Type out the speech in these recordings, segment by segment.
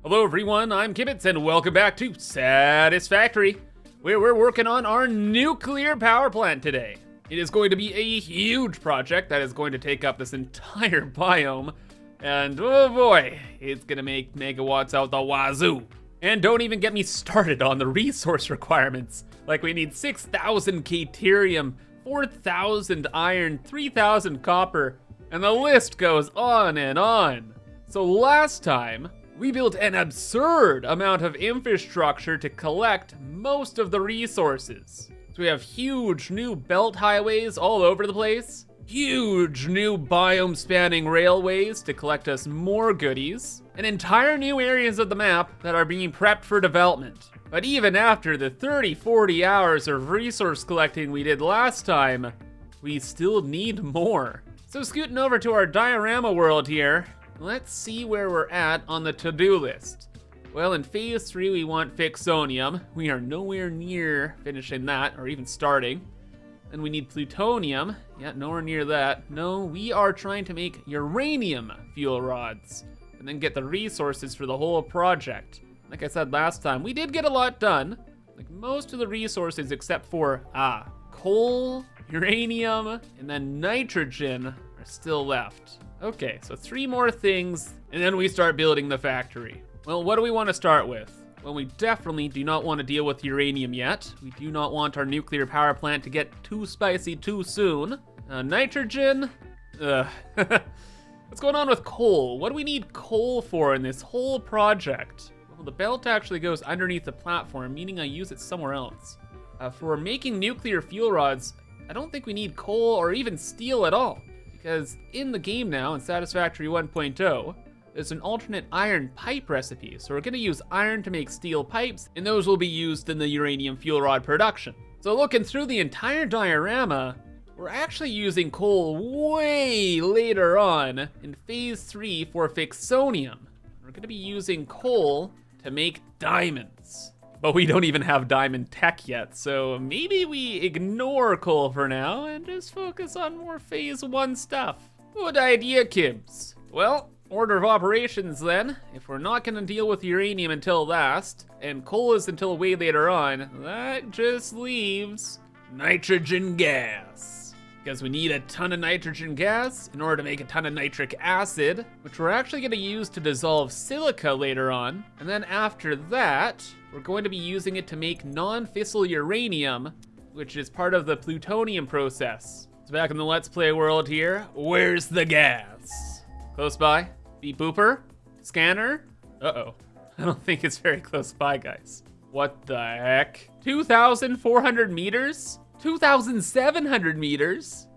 Hello everyone, I'm Kibitz and welcome back to Satisfactory, where we're working on our nuclear power plant today. It is going to be a huge project that is going to take up this entire biome, and oh boy, it's gonna make megawatts out the wazoo. And don't even get me started on the resource requirements. Like we need 6,000 Caterium, 4,000 iron, 3,000 copper, and the list goes on and on. So last time, we built an absurd amount of infrastructure to collect most of the resources. So we have huge new belt highways all over the place, huge new biome spanning railways to collect us more goodies, and entire new areas of the map that are being prepped for development. But even after the 30-40 hours of resource collecting we did last time, we still need more. So scooting over to our diorama world here, let's see where we're at on the to-do list. Well, in phase 3, we want Fixonium. We are nowhere near finishing that, or even starting. Then we need Plutonium. Yeah, nowhere near that. No, we are trying to make uranium fuel rods, and then get the resources for the whole project. Like I said last time, we did get a lot done. Like most of the resources except for, coal, uranium, and then nitrogen are still left. Okay, so 3 more things, and then we start building the factory. Well, what do we want to start with? Well, we definitely do not want to deal with uranium yet. We do not want our nuclear power plant to get too spicy too soon. Nitrogen? What's going on with coal? What do we need coal for in this whole project? Well, the belt actually goes underneath the platform, meaning I use it somewhere else. For making nuclear fuel rods, I don't think we need coal or even steel at all. Because in the game now, in Satisfactory 1.0, there's an alternate iron pipe recipe. So we're gonna use iron to make steel pipes, and those will be used in the uranium fuel rod production. So looking through the entire diorama, we're actually using coal way later on in phase 3 for Fixonium. We're gonna be using coal to make diamonds. But we don't even have diamond tech yet, so maybe we ignore coal for now and just focus on more phase 1 stuff. Good idea, Kibs. Well, order of operations then. If we're not gonna deal with uranium until last, and coal is until way later on, that just leaves nitrogen gas. Because we need a ton of nitrogen gas in order to make a ton of nitric acid, which we're actually gonna use to dissolve silica later on. And then after that, we're going to be using it to make non-fissile uranium, which is part of the plutonium process. So back in the Let's Play world here, where's the gas? Close by? Beep booper? Scanner? Uh-oh. I don't think it's very close by, guys. What the heck? 2,400 meters? 2,700 meters?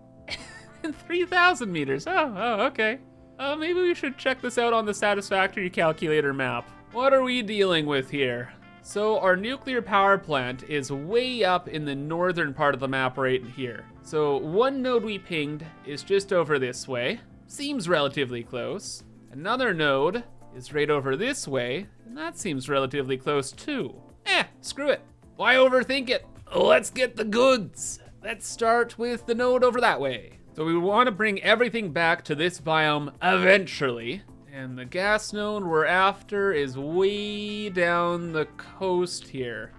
And 3,000 meters. Oh, okay. Maybe we should check this out on the Satisfactory calculator map. What are we dealing with here? So our nuclear power plant is way up in the northern part of the map right here. So one node we pinged is just over this way. Seems relatively close. Another node is right over this way, and that seems relatively close too. Screw it. Why overthink it? Let's get the goods. Let's start with the node over that way. So we want to bring everything back to this biome eventually. And the gas node we're after is way down the coast here.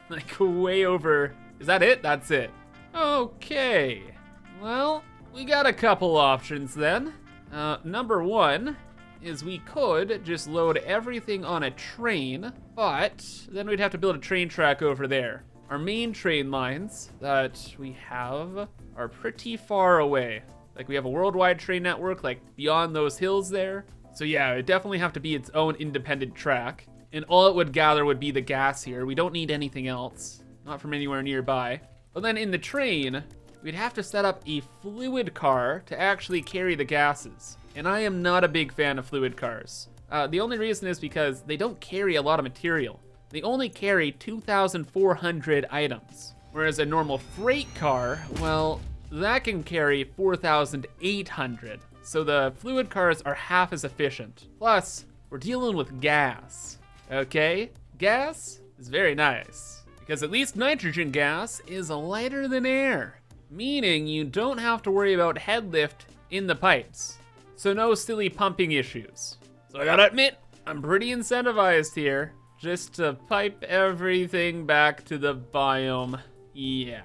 Like way over. Is that it? That's it. Okay. Well, we got a couple options then. Number 1 is we could just load everything on a train, but then we'd have to build a train track over there. Our main train lines that we have are pretty far away. Like we have a worldwide train network like beyond those hills there. So yeah, it'd definitely have to be its own independent track. And all it would gather would be the gas here. We don't need anything else, not from anywhere nearby. But then in the train, we'd have to set up a fluid car to actually carry the gases. And I am not a big fan of fluid cars. The only reason is because they don't carry a lot of material. They only carry 2,400 items. Whereas a normal freight car, well, that can carry 4,800. So the fluid cars are half as efficient. Plus, we're dealing with gas, okay? Gas is very nice, because at least nitrogen gas is lighter than air, meaning you don't have to worry about head lift in the pipes. So no silly pumping issues. So I gotta admit, I'm pretty incentivized here just to pipe everything back to the biome. Yeah.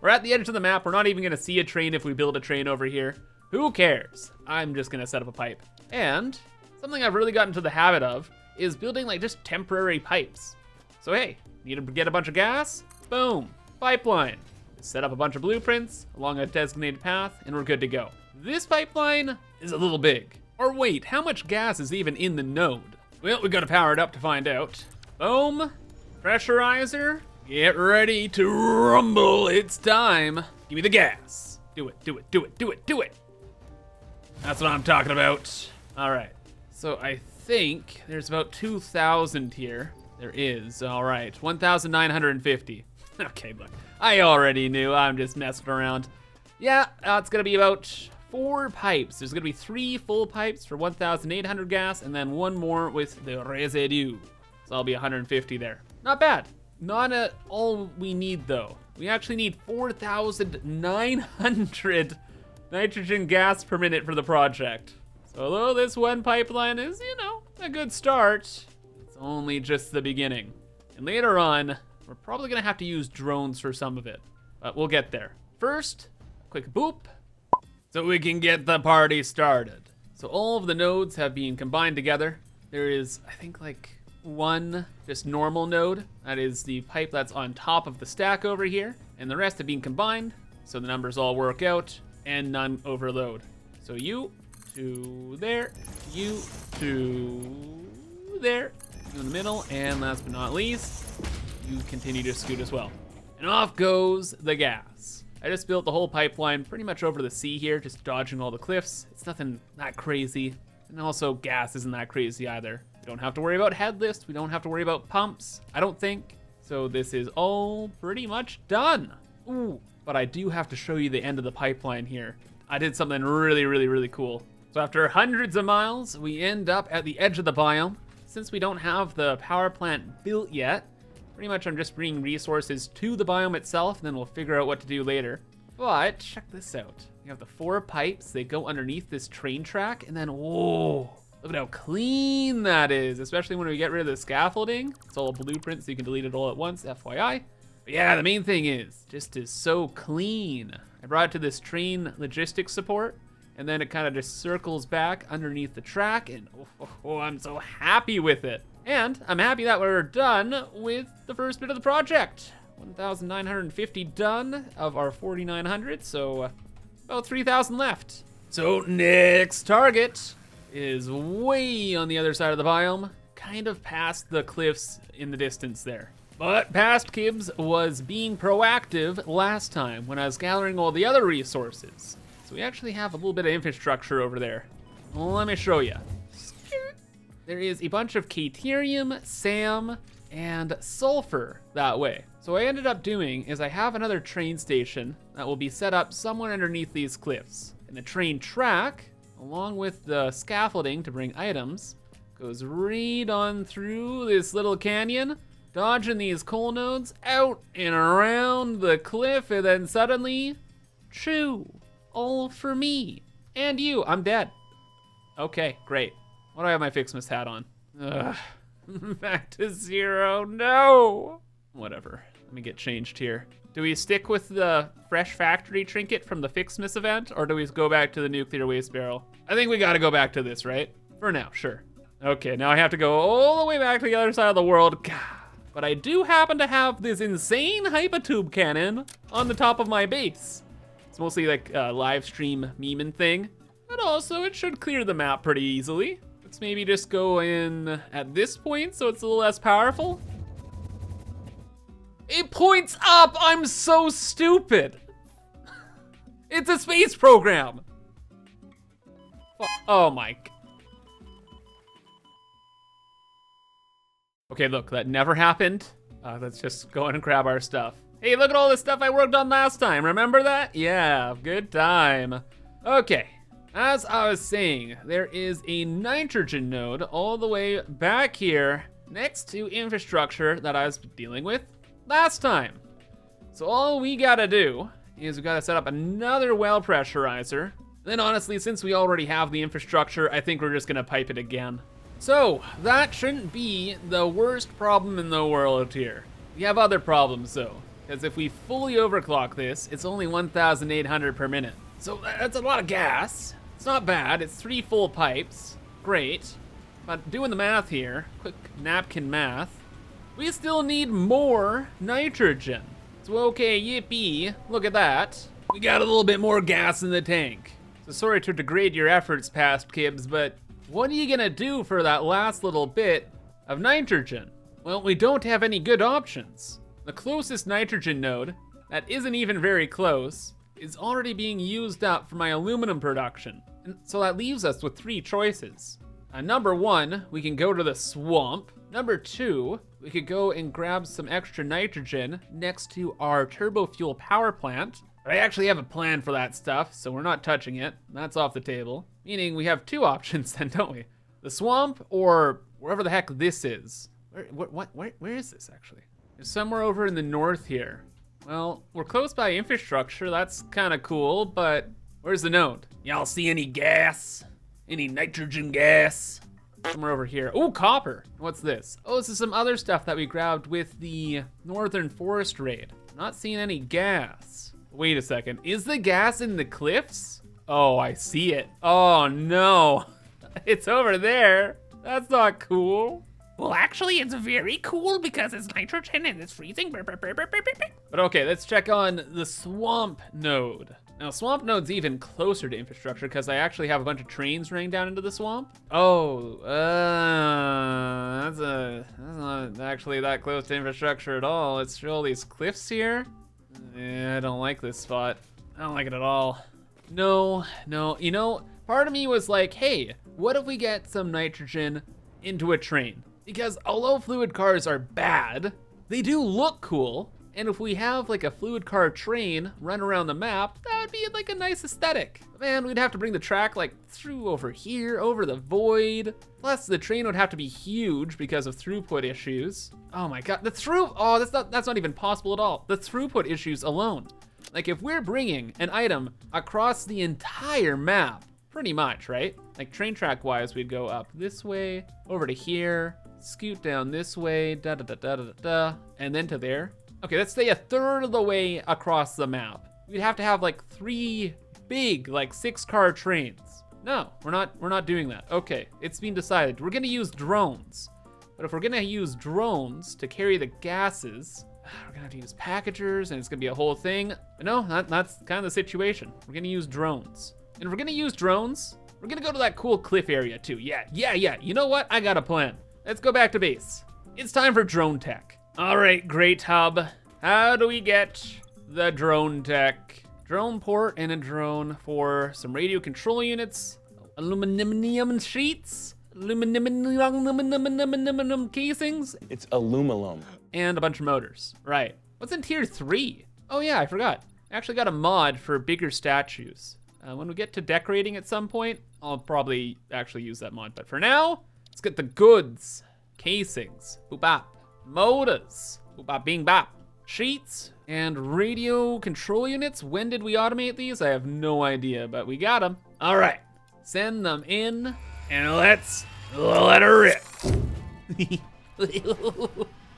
We're at the edge of the map. We're not even gonna see a train if we build a train over here. Who cares? I'm just gonna set up a pipe. And something I've really gotten into the habit of is building like just temporary pipes. So hey, need to get a bunch of gas? Boom, pipeline. Set up a bunch of blueprints along a designated path and we're good to go. This pipeline is a little big. Or wait, how much gas is even in the node? Well, we gotta power it up to find out. Boom, pressurizer, get ready to rumble, it's time. Give me the gas. Do it, do it, do it, do it, do it. That's what I'm talking about. All right, so I think there's about 2,000 here. There is, all right, 1,950. Okay, look, I already knew, I'm just messing around. Yeah, it's gonna be about 4 pipes. There's gonna be 3 full pipes for 1,800 gas, and then 1 more with the residue. So I'll be 150 there. Not bad. Not at all we need though. We actually need 4,900 nitrogen gas per minute for the project. So although this one pipeline is, you know, a good start, it's only just the beginning. And later on, we're probably gonna have to use drones for some of it, but we'll get there. First, quick boop, so we can get the party started. So all of the nodes have been combined together. There is, I think, like 1 just normal node. That is the pipe that's on top of the stack over here, and the rest have been combined, so the numbers all work out and none overload. So you to there, you to there, you in the middle, and last but not least, you continue to scoot as well. And off goes the gas. I just built the whole pipeline pretty much over the sea here, just dodging all the cliffs. It's nothing that crazy. And also gas isn't that crazy either. We don't have to worry about head lists. We don't have to worry about pumps, I don't think. So this is all pretty much done. Ooh, but I do have to show you the end of the pipeline here. I did something really, really, really cool. So after hundreds of miles, we end up at the edge of the biome. Since we don't have the power plant built yet, pretty much I'm just bringing resources to the biome itself, and then we'll figure out what to do later. But check this out. You have the 4 pipes, they go underneath this train track, and then whoa, look at how clean that is, especially when we get rid of the scaffolding. It's all blueprints, so you can delete it all at once, FYI. But yeah, the main thing is, just is so clean. I brought it to this train logistics support, and then it kind of just circles back underneath the track, and I'm so happy with it. And I'm happy that we're done with the first bit of the project. 1,950 done of our 4,900, so about 3,000 left. So next target is way on the other side of the biome, kind of past the cliffs in the distance there. But past Kibs was being proactive last time when I was gathering all the other resources. So we actually have a little bit of infrastructure over there. Let me show you. There is a bunch of Caterium, SAM, and sulfur that way. So what I ended up doing is I have another train station that will be set up somewhere underneath these cliffs. And the train track, along with the scaffolding to bring items, goes right on through this little canyon, dodging these coal nodes, out and around the cliff, and then suddenly, chew, all for me. And you, I'm dead. Okay, great. Why do I have my Fixmas hat on? Ugh. Back to 0, no! Whatever, let me get changed here. Do we stick with the fresh factory trinket from the Fixmas event, or do we go back to the nuclear waste barrel? I think we gotta go back to this, right? For now, sure. Okay, now I have to go all the way back to the other side of the world. God. But I do happen to have this insane hypertube cannon on the top of my base. It's mostly like a live stream memeing thing, but also it should clear the map pretty easily. Let's maybe just go in at this point so it's a little less powerful. It points up, I'm so stupid. It's a space program. Oh my. Okay, look, that never happened. Let's just go in and grab our stuff. Hey, look at all the stuff I worked on last time, remember that? Yeah, good time. Okay. As I was saying, there is a nitrogen node all the way back here next to infrastructure that I was dealing with last time. So all we gotta do is we gotta set up another well pressurizer. Then honestly, since we already have the infrastructure, I think we're just gonna pipe it again. So, that shouldn't be the worst problem in the world here. We have other problems though, because if we fully overclock this, it's only 1,800 per minute. So that's a lot of gas. It's not bad, it's 3 full pipes. Great. But doing the math here, quick napkin math, we still need more nitrogen. So okay, yippee, look at that. We got a little bit more gas in the tank. So sorry to degrade your efforts, past Kibs, but what are you gonna do for that last little bit of nitrogen? Well, we don't have any good options. The closest nitrogen node, that isn't even very close, is already being used up for my aluminum production. And so that leaves us with 3 choices. Number 1, we can go to the swamp. Number 2, we could go and grab some extra nitrogen next to our turbo fuel power plant. I actually have a plan for that stuff, so we're not touching it. That's off the table. Meaning we have 2 options then, don't we? The swamp or wherever the heck this is. Where is this actually? It's somewhere over in the north here. Well, we're close by infrastructure, that's kind of cool, but where's the node? Y'all see any gas? Any nitrogen gas? Somewhere over here. Oh, copper. What's this? Oh, this is some other stuff that we grabbed with the Northern Forest raid. Not seeing any gas. Wait a second, is the gas in the cliffs? Oh, I see it. Oh no, it's over there. That's not cool. Well, actually, it's very cool because it's nitrogen and it's freezing. But okay, let's check on the swamp node. Now, swamp node's even closer to infrastructure because I actually have a bunch of trains running down into the swamp. Oh, that's not actually that close to infrastructure at all. Let's show all these cliffs here. Yeah, I don't like this spot. I don't like it at all. No, you know, part of me was like, hey, what if we get some nitrogen into a train? Because although fluid cars are bad, they do look cool. And if we have like a fluid car train run around the map, that would be like a nice aesthetic. Man, we'd have to bring the track like through over here, over the void. Plus the train would have to be huge because of throughput issues. Oh my God, that's not even possible at all. The throughput issues alone. Like if we're bringing an item across the entire map, pretty much, right? Like train track wise, we'd go up this way, over to here, scoot down this way, and then to there. Okay, let's say a third of the way across the map. We'd have to have like 3 big, like 6-car trains. No, we're not doing that. Okay, it's been decided. We're gonna use drones. But if we're gonna use drones to carry the gases, we're gonna have to use packagers and it's gonna be a whole thing. But no, that's kind of the situation. We're gonna use drones. And if we're gonna use drones, we're gonna go to that cool cliff area too. Yeah. You know what? I got a plan. Let's go back to base. It's time for drone tech. All right, Great Hub. How do we get the drone tech? Drone port and a drone for some radio control units, aluminum sheets, aluminum casings. It's aluminum. And a bunch of motors. Right. What's in tier 3? Oh yeah, I forgot. I actually got a mod for bigger statues. When we get to decorating at some point, I'll probably actually use that mod. But for now, let's get the goods. Casings, boop bop. Motors, boop bop bing bop. Sheets and radio control units. When did we automate these? I have no idea, but we got them. All right, send them in and let's let her rip.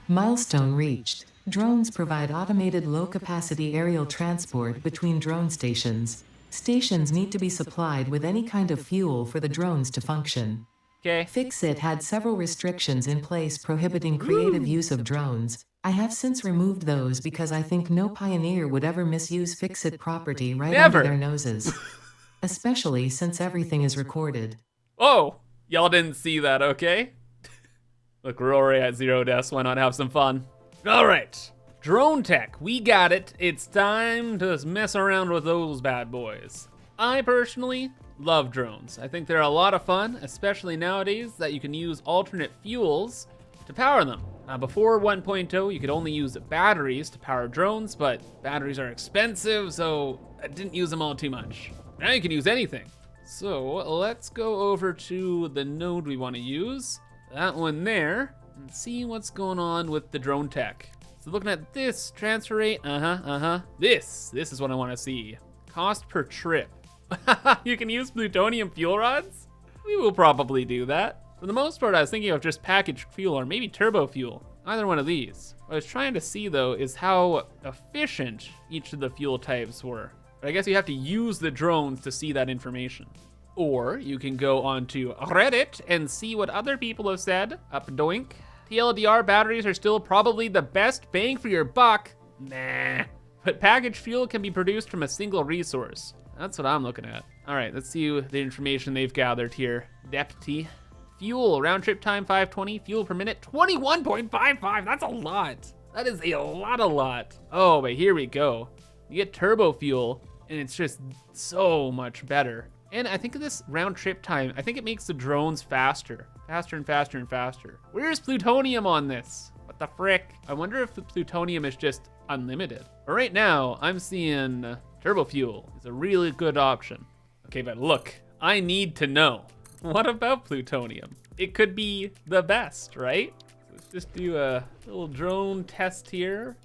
Milestone reached. Drones provide automated low-capacity aerial transport between drone stations. Stations need to be supplied with any kind of fuel for the drones to function. Okay. Fixit had several restrictions in place prohibiting creative use of drones. I have since removed those because I think no pioneer would ever misuse Fixit property right under their noses. Especially since everything is recorded. Oh, y'all didn't see that, okay? Look, we're already at 0 deaths. Why not have some fun? All right, drone tech, we got it. It's time to mess around with those bad boys. I personally love drones. I think they're a lot of fun, especially nowadays that you can use alternate fuels to power them. Before 1.0, you could only use batteries to power drones, but batteries are expensive, so I didn't use them all too much. Now you can use anything. So let's go over to the node we want to use, that one there, and see what's going on with the drone tech. So looking at this transfer rate, This is what I want to see. Cost per trip. You can use plutonium fuel rods? We will probably do that. For the most part, I was thinking of just packaged fuel or maybe turbo fuel. Either one of these. What I was trying to see though is how efficient each of the fuel types were. But I guess you have to use the drones to see that information. Or you can go onto Reddit and see what other people have said. Up doink. TLDR batteries are still probably the best bang for your buck. Nah. But packaged fuel can be produced from a single resource. That's what I'm looking at. All right, let's see the information they've gathered here. Deputy. Fuel, round trip time 520, fuel per minute 21.55. That's a lot. That is a lot. Oh, but here we go. You get turbo fuel, and it's just so much better. And I think this round trip time, I think it makes the drones faster. Faster and faster and faster. Where's plutonium on this? What the frick? I wonder if the plutonium is just unlimited. But right now, I'm seeing turbo fuel is a really good option. Okay, but look, I need to know. What about plutonium? It could be the best, right? Let's just do a little drone test here.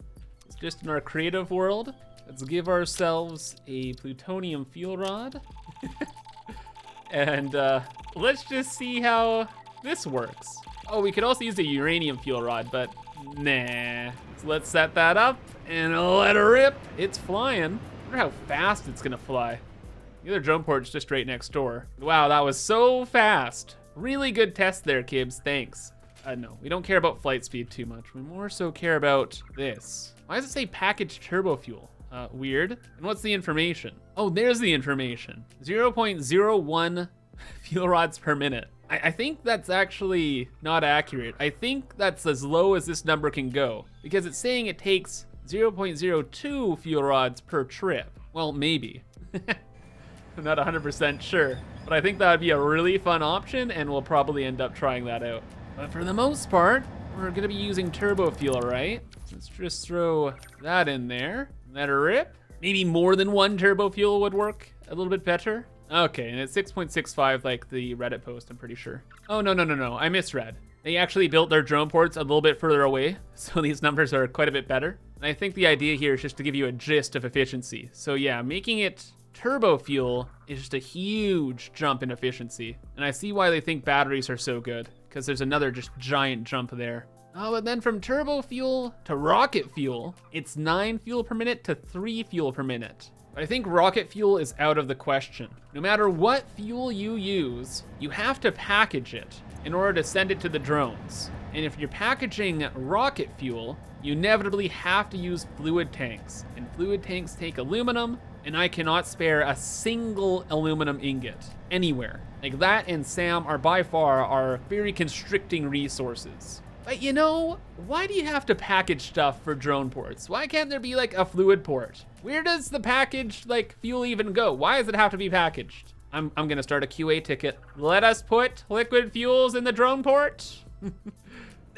It's just in our creative world. Let's give ourselves a plutonium fuel rod. And let's just see how this works. Oh, we could also use a uranium fuel rod, but nah. So let's set that up and let her rip. It's flying. I wonder how fast it's gonna fly. The other drone port's just right next door. Wow, that was so fast. Really good test there, Kibs, thanks. No, we don't care about flight speed too much. We more so care about this. Why does it say packaged turbo fuel? Weird. And what's the information? Oh, there's the information. 0.01 fuel rods per minute. I think that's actually not accurate. I think that's as low as this number can go because it's saying it takes 0.02 fuel rods per trip. Well, maybe. I'm not 100% sure, but I think that would be a really fun option and we'll probably end up trying that out. But for the most part, we're gonna be using turbo fuel, right? Let's just throw that in there. Let her rip. Maybe more than one turbo fuel would work a little bit better. Okay, and it's 6.65 like the Reddit post, I'm pretty sure. Oh, no, I misread. They actually built their drone ports a little bit further away, so these numbers are quite a bit better. And I think the idea here is just to give you a gist of efficiency. So yeah, making it turbo fuel is just a huge jump in efficiency. And I see why they think batteries are so good, because there's another just giant jump there. Oh, and then from turbo fuel to rocket fuel, it's 9 fuel per minute to 3 fuel per minute. But I think rocket fuel is out of the question. No matter what fuel you use, you have to package it in order to send it to the drones. And if you're packaging rocket fuel, you inevitably have to use fluid tanks. And fluid tanks take aluminum, and I cannot spare a single aluminum ingot anywhere. Like that and Sam are by far our very constricting resources. But you know, why do you have to package stuff for drone ports? Why can't there be like a fluid port? Where does the packaged like fuel even go? Why does it have to be packaged? I'm gonna start a QA ticket. Let us put liquid fuels in the drone port.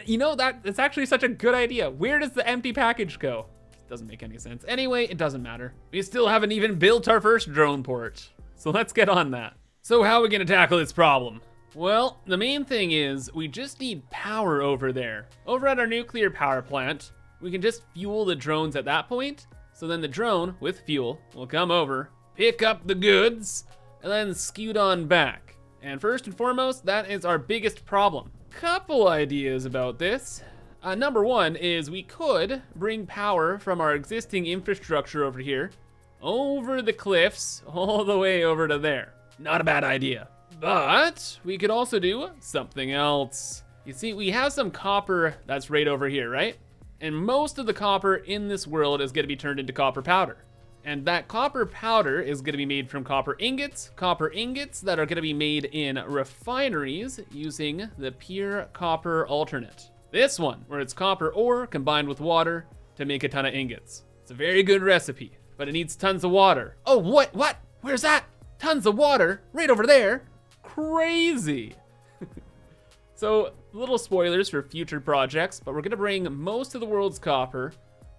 You know, that's actually such a good idea. Where does the empty package go? It doesn't make any sense. Anyway, it doesn't matter. We still haven't even built our first drone port. So let's get on that. So how are we gonna tackle this problem? Well, the main thing is we just need power over there. Over at our nuclear power plant, we can just fuel the drones at that point. So then the drone with fuel will come over, pick up the goods, and then scoot on back. And first and foremost, that is our biggest problem. Couple ideas about this. Number one is we could bring power from our existing infrastructure over here, over the cliffs, all the way over to there. Not a bad idea. But we could also do something else. You see, we have some copper that's right over here, right? And most of the copper in this world is gonna be turned into copper powder. And that copper powder is gonna be made from copper ingots that are gonna be made in refineries using the pure copper alternate. This one, where it's copper ore combined with water to make a ton of ingots. It's a very good recipe, but it needs tons of water. Oh, what? Where's that? Tons of water, right over there. Crazy. So, little spoilers for future projects, but we're gonna bring most of the world's copper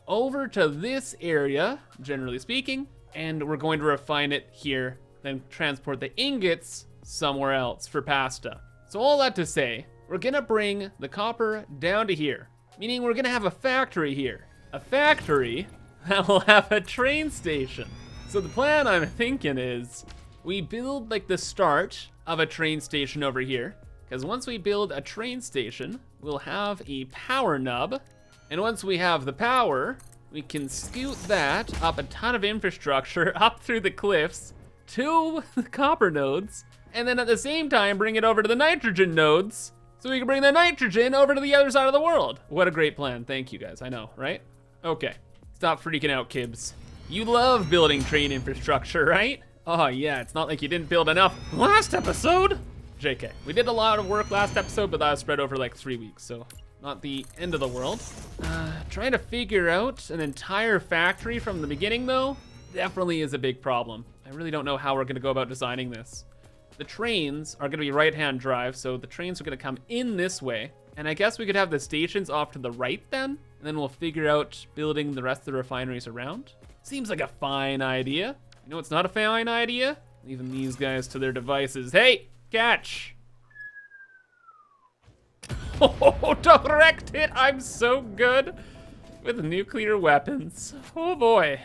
over to this area, generally speaking, and we're going to refine it here, then transport the ingots somewhere else for pasta. So all that to say, we're gonna bring the copper down to here, meaning we're gonna have a factory here. A factory that will have a train station. So the plan I'm thinking is we build like the start of a train station over here, Because once we build a train station, we'll have a power nub. And once we have the power, we can scoot that up a ton of infrastructure up through the cliffs to the copper nodes. And then at the same time, bring it over to the nitrogen nodes so we can bring the nitrogen over to the other side of the world. What a great plan. Thank you guys. I know, right? Okay. Stop freaking out, Kibs. You love building train infrastructure, right? Oh yeah, it's not like you didn't build enough last episode. JK. We did a lot of work last episode, but that was spread over like 3 weeks, so not the end of the world. Trying to figure out an entire factory from the beginning though, definitely is a big problem. I really don't know how we're gonna go about designing this. The trains are gonna be right-hand drive, so the trains are gonna come in this way. And I guess we could have the stations off to the right then, and then we'll figure out building the rest of the refineries around. Seems like a fine idea. You know what's not a fine idea? Leaving these guys to their devices. Hey, catch! Oh, direct hit, I'm so good with nuclear weapons. Oh boy.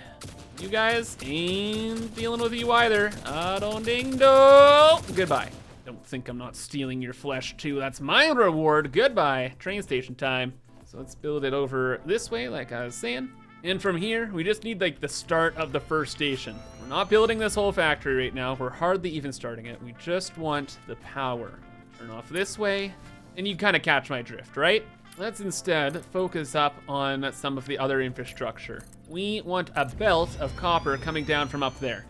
You guys ain't dealing with you either. Don't ding do. Goodbye. Don't think I'm not stealing your flesh too. That's my reward. Goodbye. Train station time. So let's build it over this way, like I was saying. And from here, we just need like the start of the first station. We're not building this whole factory right now. We're hardly even starting it. We just want the power. Turn off this way, and you kind of catch my drift, right? Let's instead focus up on some of the other infrastructure. We want a belt of copper coming down from up there.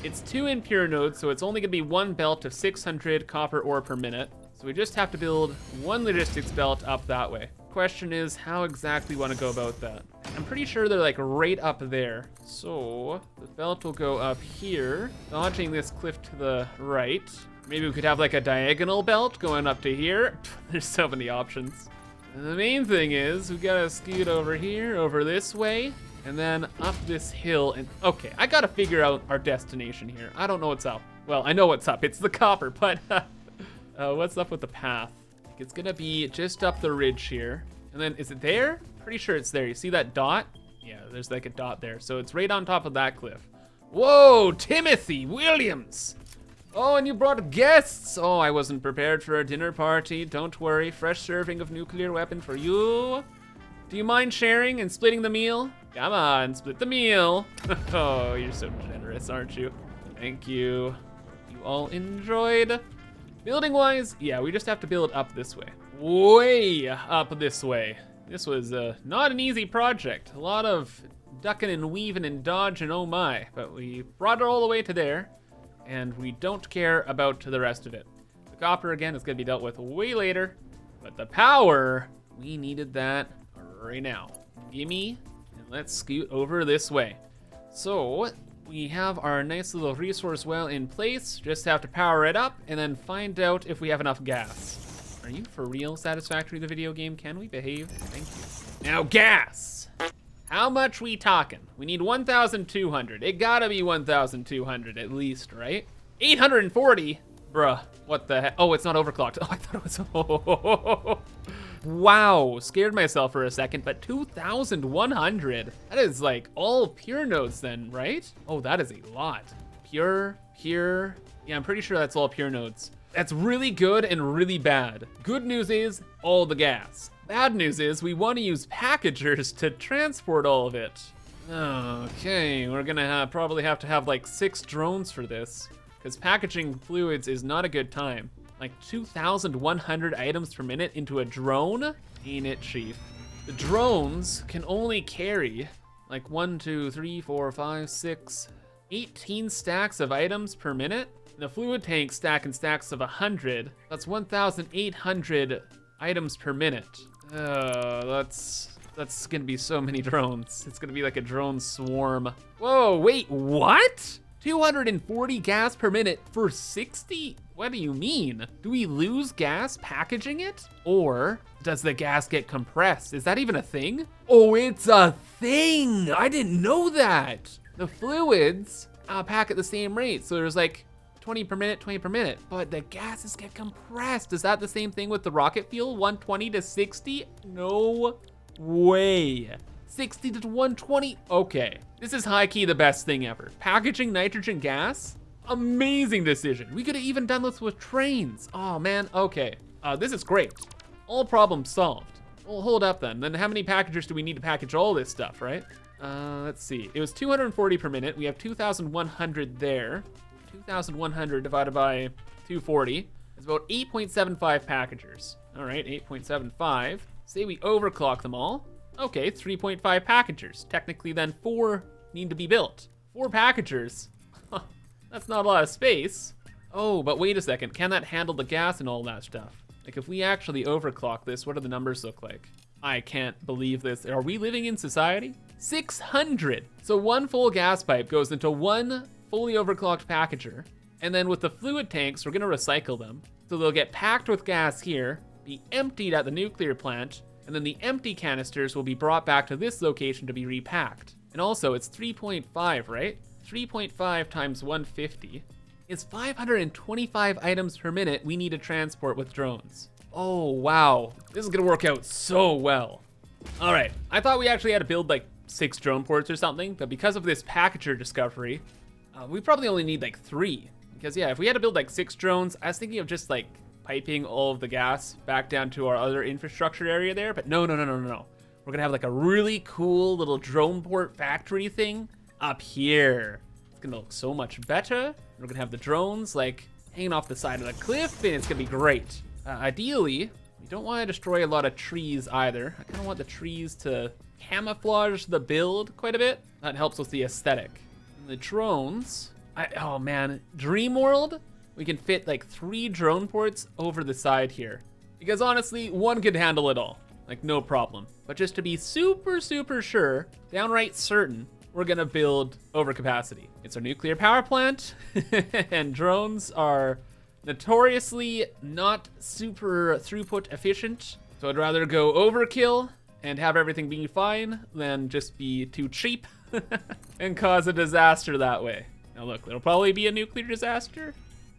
It's 2 impure nodes, so it's only gonna be 1 belt of 600 copper ore per minute. So we just have to build 1 logistics belt up that way. Question is how exactly we want to go about that. I'm pretty sure they're like right up there. So the belt will go up here, dodging this cliff to the right. Maybe we could have like a diagonal belt going up to here. There's so many options. And the main thing is we gotta scoot over here, over this way, and then up this hill. And okay, I gotta figure out our destination here. I don't know what's up. Well, I know what's up. It's the copper, but what's up with the path? It's gonna be just up the ridge here. And then, is it there? Pretty sure it's there. You see that dot? Yeah, there's like a dot there. So it's right on top of that cliff. Whoa, Timothy Williams. Oh, and you brought guests. Oh, I wasn't prepared for a dinner party. Don't worry, fresh serving of nuclear weapon for you. Do you mind sharing and splitting the meal? Come on, split the meal. Oh, you're so generous, aren't you? Thank you. You all enjoyed? Building wise, yeah, we just have to build up this way. Way up this way. This was not an easy project. A lot of ducking and weaving and dodging, oh my. But we brought it all the way to there, and we don't care about the rest of it. The copper, again, is gonna be dealt with way later, but the power, we needed that right now. Gimme, and let's scoot over this way. So, we have our nice little resource well in place. Just have to power it up and then find out if we have enough gas. Are you for real, Satisfactory the video game? Can we behave? Thank you. Now gas. How much we talking? We need 1,200. It gotta be 1,200 at least, right? 840? Bruh, what the heck? Oh, it's not overclocked. Oh, I thought it was, wow, scared myself for a second, but 2,100. That is like all pure nodes then, right? Oh, that is a lot. Pure. Yeah, I'm pretty sure that's all pure nodes. That's really good and really bad. Good news is all the gas. Bad news is we want to use packagers to transport all of it. Okay, we're gonna probably have to have like 6 drones for this, because packaging fluids is not a good time. Like 2,100 items per minute into a drone? Ain't it, chief? The drones can only carry like 1, 2, 3, 4, 5, 6, 18 stacks of items per minute. The fluid tanks stack in stacks of 100. That's 1,800 items per minute. That's gonna be so many drones. It's gonna be like a drone swarm. Whoa, wait, what? 240 gas per minute for 60? What do you mean? Do we lose gas packaging it? Or does the gas get compressed? Is that even a thing? Oh, it's a thing. I didn't know that. The fluids pack at the same rate. So there's like 20 per minute, 20 per minute, but the gases get compressed. Is that the same thing with the rocket fuel? 120 to 60? No way. 60 to 120? Okay. This is high key the best thing ever. Packaging nitrogen gas? Amazing decision. We could have even done this with trains. Oh man, okay. This is great. All problems solved. Well, hold up then. Then how many packagers do we need to package all this stuff, right? Let's see. It was 240 per minute. We have 2,100 there. 2,100 divided by 240 is about 8.75 packagers. All right, 8.75. Say we overclock them all. Okay, 3.5 packagers. Technically then 4 need to be built. 4 packagers. That's not a lot of space. Oh, but wait a second. Can that handle the gas and all that stuff? Like if we actually overclock this, what do the numbers look like? I can't believe this. Are we living in society? 600. So 1 full gas pipe goes into 1 fully overclocked packager. And then with the fluid tanks, we're gonna recycle them. So they'll get packed with gas here, be emptied at the nuclear plant, and then the empty canisters will be brought back to this location to be repacked. And also it's 3.5, right? 3.5 times 150 is 525 items per minute we need to transport with drones. Oh, wow. This is gonna work out so well. All right, I thought we actually had to build like 6 drone ports or something, but because of this packager discovery, we probably only need like 3. Because yeah, if we had to build like 6 drones, I was thinking of just like piping all of the gas back down to our other infrastructure area there, but no. We're gonna have like a really cool little drone port factory thing up here. It's gonna look so much better. We're gonna have the drones like hanging off the side of the cliff, and it's gonna be great. Ideally, we don't wanna destroy a lot of trees either. I kinda want the trees to camouflage the build quite a bit. That helps with the aesthetic. And the drones, oh man, Dream World, we can fit like 3 drone ports over the side here. Because honestly, 1 could handle it all, like no problem. But just to be super sure, downright certain, we're gonna build overcapacity. It's our nuclear power plant, and drones are notoriously not super throughput efficient. So I'd rather go overkill and have everything be fine than just be too cheap and cause a disaster that way. Now look, there'll probably be a nuclear disaster,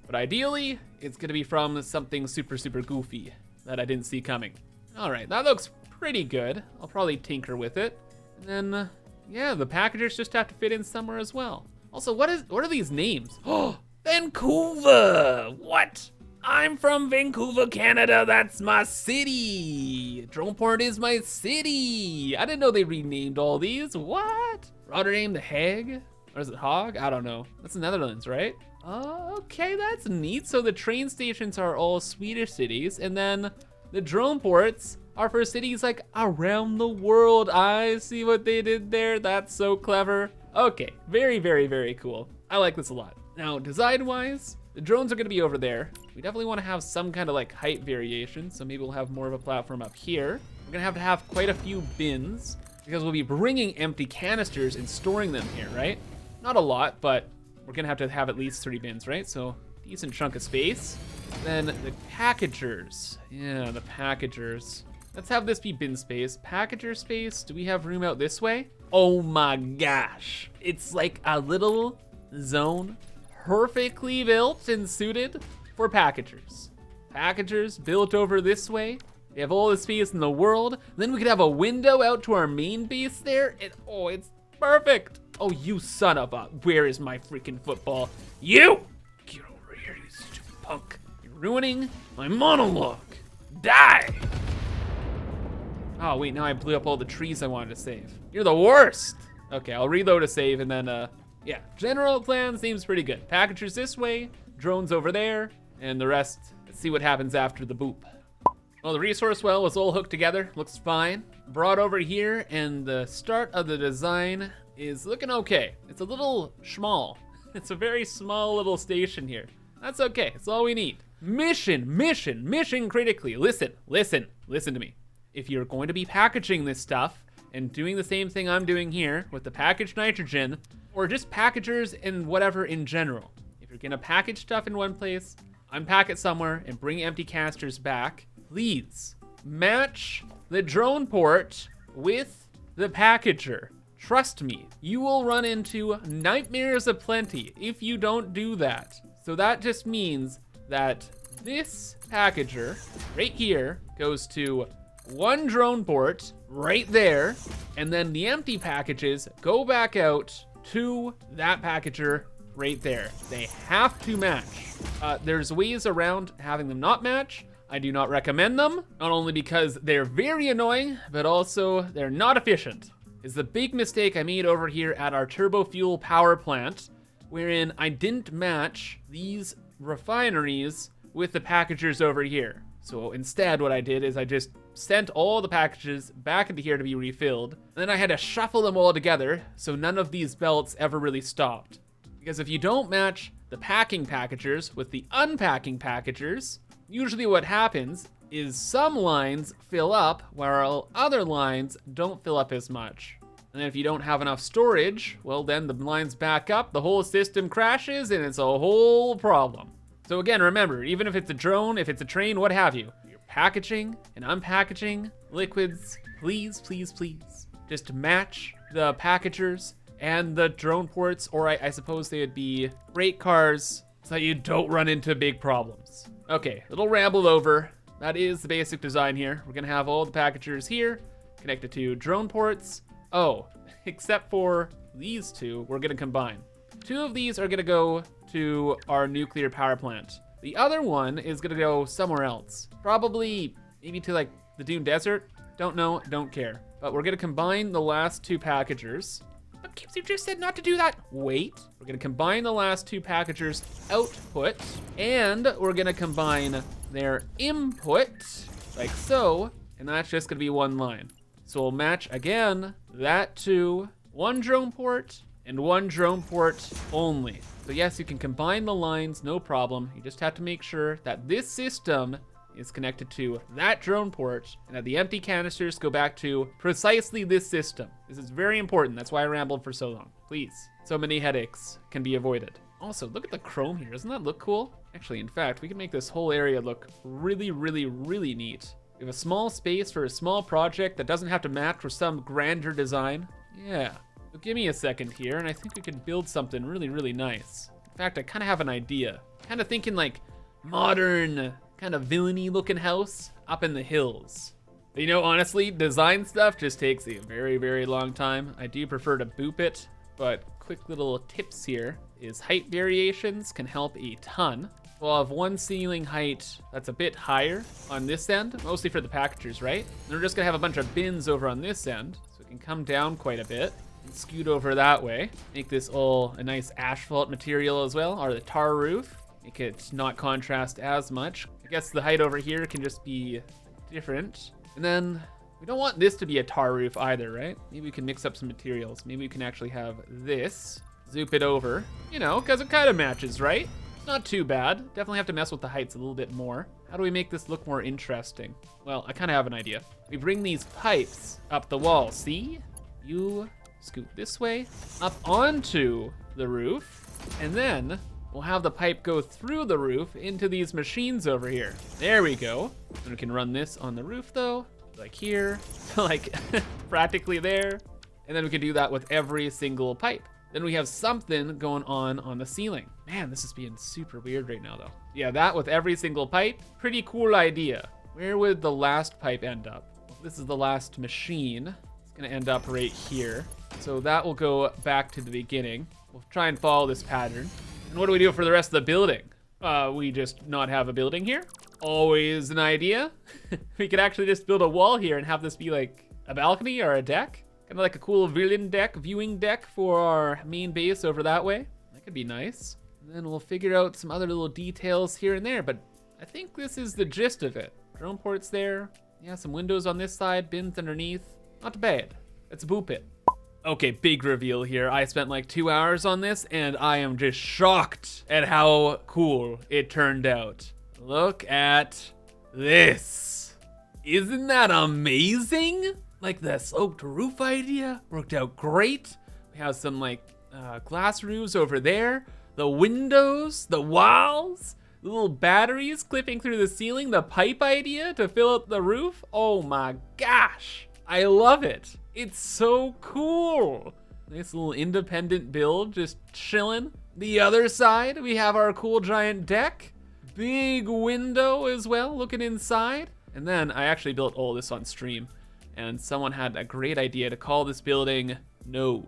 but ideally, it's gonna be from something super goofy that I didn't see coming. All right, that looks pretty good. I'll probably tinker with it. And then, yeah, the packagers just have to fit in somewhere as well. Also, what are these names? Oh, Vancouver! What? I'm from Vancouver, Canada. That's my city. Droneport is my city. I didn't know they renamed all these. What? Rotterdam the Hague? Or is it Hague? I don't know. That's the Netherlands, right? Okay, that's neat. So the train stations are all Swedish cities, and then the drone ports are for cities like around the world. I see what they did there. That's so clever. Okay, very cool. I like this a lot. Now, design-wise, the drones are gonna be over there. We definitely wanna have some kind of like height variation, so maybe we'll have more of a platform up here. We're gonna have quite a few bins because we'll be bringing empty canisters and storing them here, right? Not a lot, but we're gonna have to have at least 3 bins, right? So decent chunk of space. Then the packagers. Yeah, the packagers. Let's have this be bin space. Packager space, do we have room out this way? Oh my gosh. It's like a little zone perfectly built and suited for packagers. Packagers built over this way. They have all the space in the world. Then we could have a window out to our main base there. And oh, it's perfect. Oh, you son of a, where is my freaking football? You! Get over here, you stupid punk. You're ruining my monologue. Die! Oh wait, now I blew up all the trees I wanted to save. You're the worst! Okay, I'll reload a save and then, yeah. General plan seems pretty good. Packagers this way, drones over there, and the rest, let's see what happens after the boop. Well, the resource well was all hooked together, looks fine. Brought over here, and the start of the design is looking okay. It's a little small. It's a very small little station here. That's okay, it's all we need. Mission critically. Listen to me. If you're going to be packaging this stuff and doing the same thing I'm doing here with the packaged nitrogen, or just packagers and whatever in general, if you're gonna package stuff in one place, unpack it somewhere and bring empty canisters back, please match the drone port with the packager. Trust me, you will run into nightmares aplenty if you don't do that. So that just means that this packager right here goes to 1 drone port right there, and then the empty packages go back out to that packager right there. They have to match. There's ways around having them not match, I do not recommend them, not only because they're very annoying, but also they're not efficient. It's the big mistake I made over here at our turbo fuel power plant, wherein I didn't match these refineries with the packagers over here. So instead what I did is I just sent all the packages back into here to be refilled, and then I had to shuffle them all together so none of these belts ever really stopped. Because if you don't match the packing packagers with the unpacking packagers, usually what happens is some lines fill up while other lines don't fill up as much. And then if you don't have enough storage, well then the lines back up, the whole system crashes, and it's a whole problem. So again, remember, even if it's a drone, if it's a train, what have you, you're packaging and unpackaging liquids, please, please, please, just match the packagers and the drone ports, or I suppose they would be freight cars, so that you don't run into big problems. Okay, little ramble over. That is the basic design here. We're gonna have all the packagers here, connected to drone ports. Oh, except for these two, we're gonna combine. Two of these are gonna go to our nuclear power plant. The other one is gonna go somewhere else. Probably, maybe to like the Dune Desert. Don't know, don't care. But we're gonna combine the last two packagers. But Kibbs, you just said not to do that. Wait, we're gonna combine the last two packagers' output, and we're gonna combine their input, like so, and that's just gonna be one line. So we'll match again that to one drone port and one drone port only. So yes, you can combine the lines, no problem. You just have to make sure that this system is connected to that drone port and that the empty canisters go back to precisely this system. This is very important. That's why I rambled for so long. Please, so many headaches can be avoided. Also, look at the chrome here. Doesn't that look cool? Actually, in fact, we can make this whole area look really, really, really neat. We have a small space for a small project that doesn't have to match with some grander design. Yeah. So give me a second here, and I think we can build something really, really nice. In fact, I kind of have an idea. Kind of thinking like modern, kind of villainy looking house up in the hills. But you know, honestly, design stuff just takes a very, very long time. I do prefer to boop it, but quick little tips here is height variations can help a ton. We'll have one ceiling height that's a bit higher on this end, mostly for the packagers, right? And we're just gonna have a bunch of bins over on this end, so it can come down quite a bit and scoot over that way. Make this all a nice asphalt material as well, or the tar roof. Make it not contrast as much. I guess the height over here can just be different. And then we don't want this to be a tar roof either, right? Maybe we can mix up some materials. Maybe we can actually have this, zoop it over, you know, because it kind of matches, right? Not too bad. Definitely have to mess with the heights a little bit more. How do we make this look more interesting? Well, I kind of have an idea. We bring these pipes up the wall, see? You scoot this way, up onto the roof, and then we'll have the pipe go through the roof into these machines over here. There we go. And we can run this on the roof though, like here, like practically there. And then we can do that with every single pipe. Then we have something going on the ceiling. Man, this is being super weird right now though. Yeah, that with every single pipe, pretty cool idea. Where would the last pipe end up? This is the last machine. It's gonna end up right here. So that will go back to the beginning. We'll try and follow this pattern. And what do we do for the rest of the building? We just not have a building here. Always an idea. We could actually just build a wall here and have this be like a balcony or a deck. Kind of like a cool viewing deck for our main base over that way. That could be nice. And then we'll figure out some other little details here and there, but I think this is the gist of it. Drone ports there. Yeah, some windows on this side, bins underneath. Not bad. Let's boop it. Okay, big reveal here. I spent like 2 hours on this and I am just shocked at how cool it turned out. Look at this. Isn't that amazing? Like the sloped roof idea worked out great. We have some like glass roofs over there. The windows, the walls, the little batteries clipping through the ceiling, the pipe idea to fill up the roof. Oh my gosh, I love it. It's so cool. Nice little independent build, just chilling. The other side, we have our cool giant deck. Big window as well, looking inside. And then I actually built all this on stream. And someone had a great idea to call this building Node.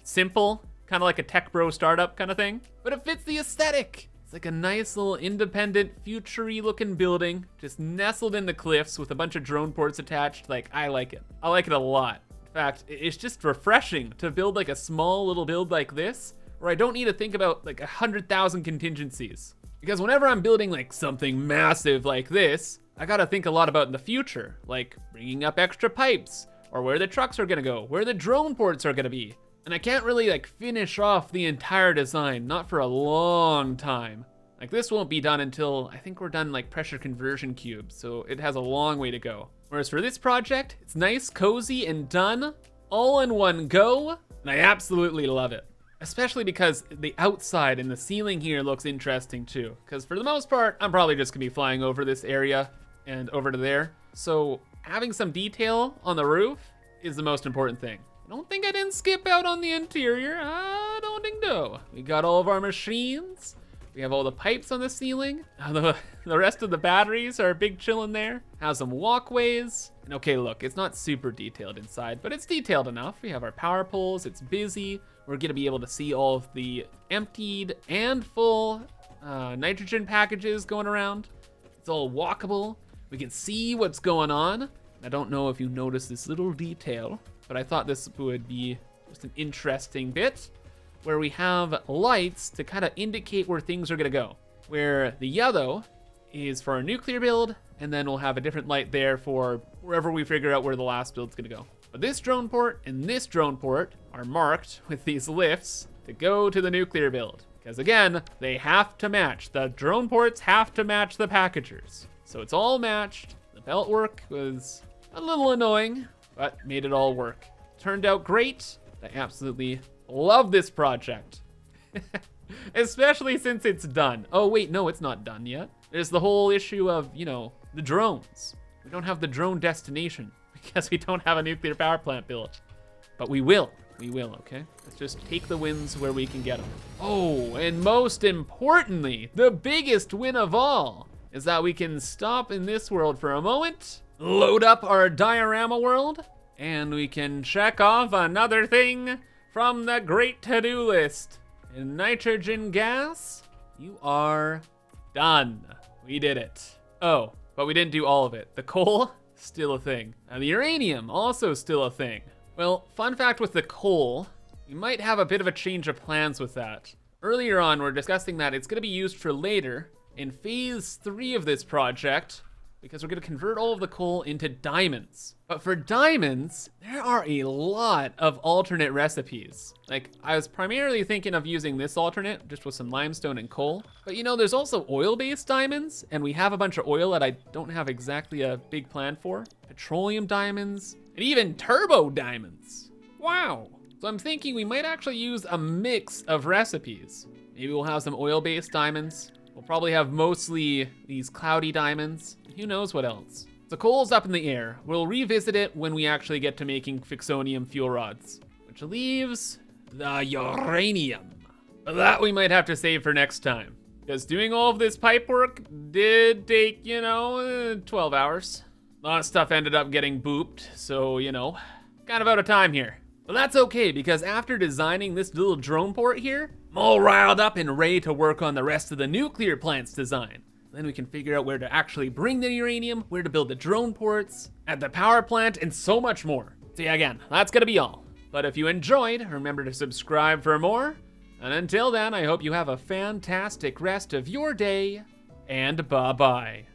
Simple, kind of like a tech bro startup kind of thing, but it fits the aesthetic. It's like a nice little independent, future-y looking building, just nestled in the cliffs with a bunch of drone ports attached. Like, I like it. I like it a lot. In fact, it's just refreshing to build like a small little build like this, where I don't need to think about like 100,000 contingencies. Because whenever I'm building like something massive like this, I gotta think a lot about in the future, like bringing up extra pipes, or where the trucks are gonna go, where the drone ports are gonna be. And I can't really like finish off the entire design, not for a long time. Like this won't be done until I think we're done like pressure conversion cubes, so it has a long way to go. Whereas for this project, it's nice, cozy, and done, all in one go, and I absolutely love it. Especially because the outside and the ceiling here looks interesting too. Because for the most part, I'm probably just gonna be flying over this area and over to there. So having some detail on the roof is the most important thing. I don't think I didn't skip out on the interior. I don't think so. We got all of our machines. We have all the pipes on the ceiling. The rest of the batteries are big chillin' there. Has some walkways. And okay, look, it's not super detailed inside, but it's detailed enough. We have our power poles, it's busy. We're gonna be able to see all of the emptied and full nitrogen packages going around. It's all walkable. We can see what's going on. I don't know if you noticed this little detail, but I thought this would be just an interesting bit where we have lights to kind of indicate where things are gonna go. Where the yellow is for our nuclear build, and then we'll have a different light there for wherever we figure out where the last build's gonna go. But this drone port and this drone port are marked with these lifts to go to the nuclear build. Because again, they have to match. The drone ports have to match the packagers. So it's all matched. The belt work was a little annoying, but made it all work. Turned out great. I absolutely love this project. Especially since it's done. Oh wait, no, it's not done yet. There's the whole issue of, you know, the drones. We don't have the drone destination because we don't have a nuclear power plant built. But we will, okay? Let's just take the wins where we can get them. Oh, and most importantly, the biggest win of all is that we can stop in this world for a moment, load up our diorama world, and we can check off another thing from the great to-do list. In nitrogen gas, you are done. We did it. Oh, but we didn't do all of it. The coal, still a thing. And the uranium, also still a thing. Well, fun fact with the coal, we might have a bit of a change of plans with that. Earlier on, we're discussing that it's gonna be used for later in phase 3 of this project, because we're gonna convert all of the coal into diamonds. But for diamonds, there are a lot of alternate recipes. Like, I was primarily thinking of using this alternate, just with some limestone and coal. But you know, there's also oil-based diamonds, and we have a bunch of oil that I don't have exactly a big plan for. Petroleum diamonds, and even turbo diamonds. Wow. So I'm thinking we might actually use a mix of recipes. Maybe we'll have some oil-based diamonds. We'll probably have mostly these cloudy diamonds. Who knows what else? So coal's up in the air. We'll revisit it when we actually get to making fixonium fuel rods, which leaves the uranium. But that we might have to save for next time, because doing all of this pipe work did take, 12 hours. A lot of stuff ended up getting booped, so, kind of out of time here. But that's okay, because after designing this little drone port here, I'm all riled up and ready to work on the rest of the nuclear plant's design. Then we can figure out where to actually bring the uranium, where to build the drone ports, at the power plant, and so much more. So yeah, again, that's gonna be all. But if you enjoyed, remember to subscribe for more. And until then, I hope you have a fantastic rest of your day, and bye-bye.